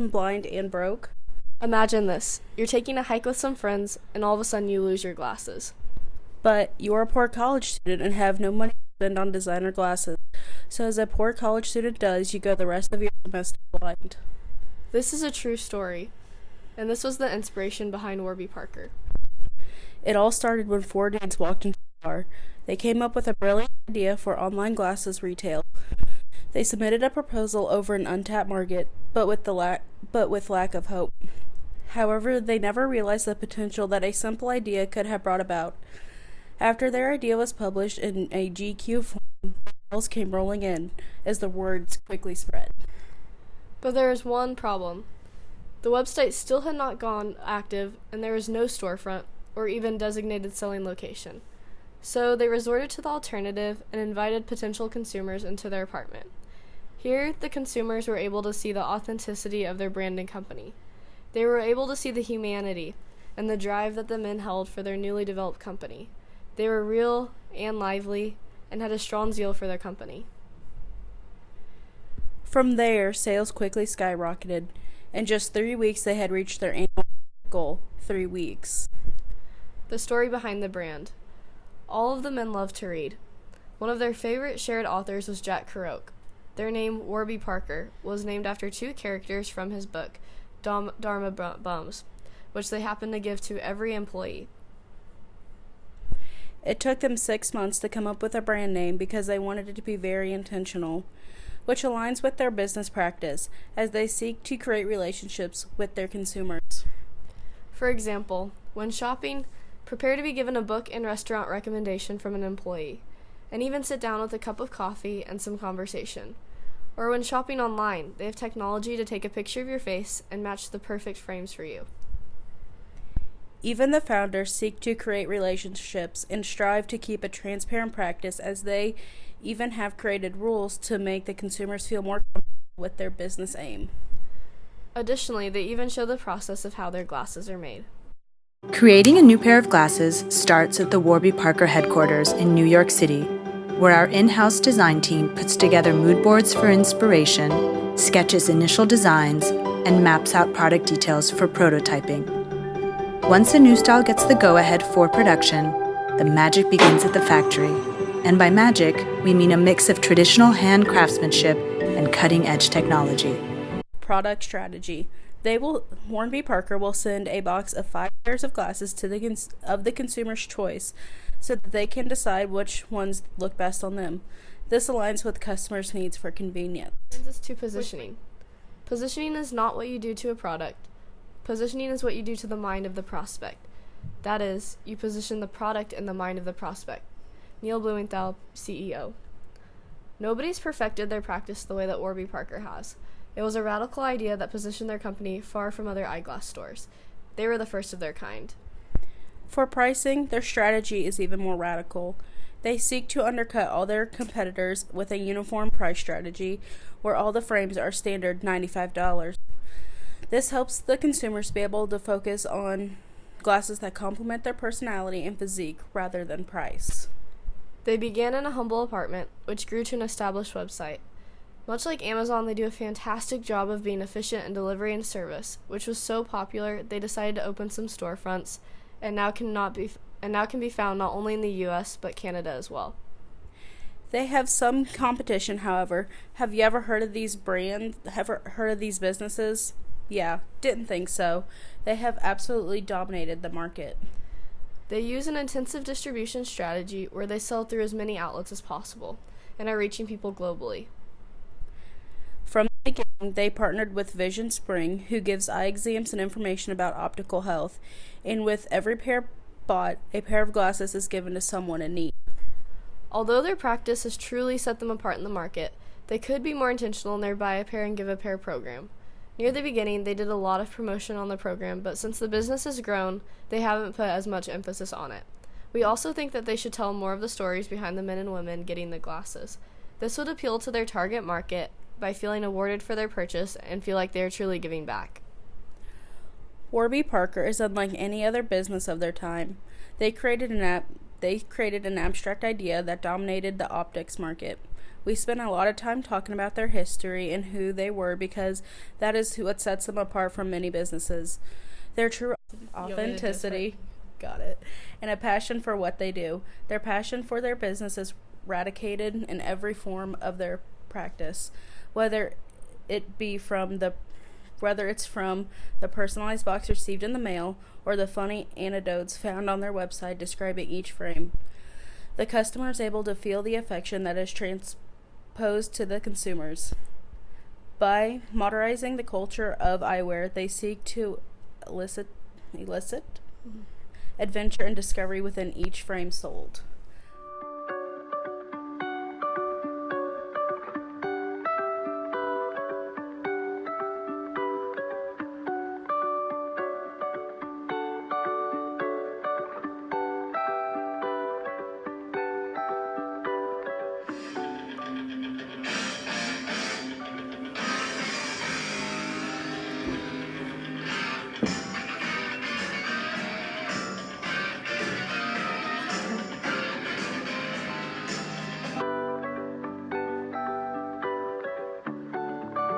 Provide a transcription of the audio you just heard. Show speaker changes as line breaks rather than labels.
blind and broke?
Imagine this. You're taking a hike with some friends, and all of a sudden you lose your glasses.
But you're a poor college student and have no money to spend on designer glasses. So as a poor college student does, you go the rest of your semester blind.
This is a true story, and this was the inspiration behind Warby Parker.
It all started when four dudes walked into a bar. They came up with a brilliant idea for online glasses retail. They submitted a proposal over an untapped market, but with lack of hope. However, they never realized the potential that a simple idea could have brought about. After their idea was published in a GQ form, sales came rolling in as the words quickly spread.
But there was one problem. The website still had not gone active, and there was no storefront or even designated selling location. So they resorted to the alternative and invited potential consumers into their apartment. Here, the consumers were able to see the authenticity of their brand and company. They were able to see the humanity and the drive that the men held for their newly developed company. They were real and lively and had a strong zeal for their company.
From there, sales quickly skyrocketed. In just 3 weeks, they had reached their annual goal. 3 weeks.
The story behind the brand. All of the men loved to read. One of their favorite shared authors was Jack Kerouac. Their name, Warby Parker, was named after two characters from his book, Dharma Bums, which they happened to give to every employee.
It took them 6 months to come up with a brand name because they wanted it to be very intentional, which aligns with their business practice as they seek to create relationships with their consumers.
For example, when shopping, prepare to be given a book and restaurant recommendation from an employee, and even sit down with a cup of coffee and some conversation. Or when shopping online, they have technology to take a picture of your face and match the perfect frames for you.
Even the founders seek to create relationships and strive to keep a transparent practice as they even have created rules to make the consumers feel more comfortable with their business aim.
Additionally, they even show the process of how their glasses are made.
Creating a new pair of glasses starts at the Warby Parker headquarters in New York City, where our in-house design team puts together mood boards for inspiration, sketches initial designs, and maps out product details for prototyping. Once a new style gets the go-ahead for production, the magic begins at the factory. And by magic, we mean a mix of traditional hand craftsmanship and cutting-edge technology.
Product strategy. Warby Parker will send a box of 5 pairs of glasses to the consumer's choice so that they can decide which ones look best on them. This aligns with customers' needs for convenience.
Brings us to positioning. Positioning is not what you do to a product. Positioning is what you do to the mind of the prospect. That is, you position the product in the mind of the prospect. Neil Blumenthal, CEO. Nobody's perfected their practice the way that Warby Parker has. It was a radical idea that positioned their company far from other eyeglass stores. They were the first of their kind.
For pricing, their strategy is even more radical. They seek to undercut all their competitors with a uniform price strategy where all the frames are standard $95. This helps the consumers be able to focus on glasses that complement their personality and physique rather than price.
They began in a humble apartment, which grew to an established website. Much like Amazon, they do a fantastic job of being efficient in delivery and service, which was so popular they decided to open some storefronts and now can be found not only in the US but Canada as well.
They have some competition, however. Have you ever heard of these brands? Ever heard of these businesses? Yeah, didn't think so. They have absolutely dominated the market.
They use an intensive distribution strategy where they sell through as many outlets as possible and are reaching people globally.
From the beginning, they partnered with Vision Spring, who gives eye exams and information about optical health, and with every pair bought, a pair of glasses is given to someone in need.
Although their practice has truly set them apart in the market, they could be more intentional in their buy a pair and give a pair program. Near the beginning, they did a lot of promotion on the program, but since the business has grown, they haven't put as much emphasis on it. We also think that they should tell more of the stories behind the men and women getting the glasses. This would appeal to their target market by feeling awarded for their purchase and feel like they are truly giving back.
Warby Parker is unlike any other business of their time. They created an abstract idea that dominated the optics market. We spent a lot of time talking about their history and who they were because that is what sets them apart from many businesses. Their true authenticity, got it, and a passion for what they do. Their passion for their business is radicated in every form of their practice, whether it's from the personalized box received in the mail or the funny anecdotes found on their website describing each frame. The customer is able to feel the affection that is transposed to the consumers. By modernizing the culture of eyewear, they seek to elicit adventure and discovery within each frame sold.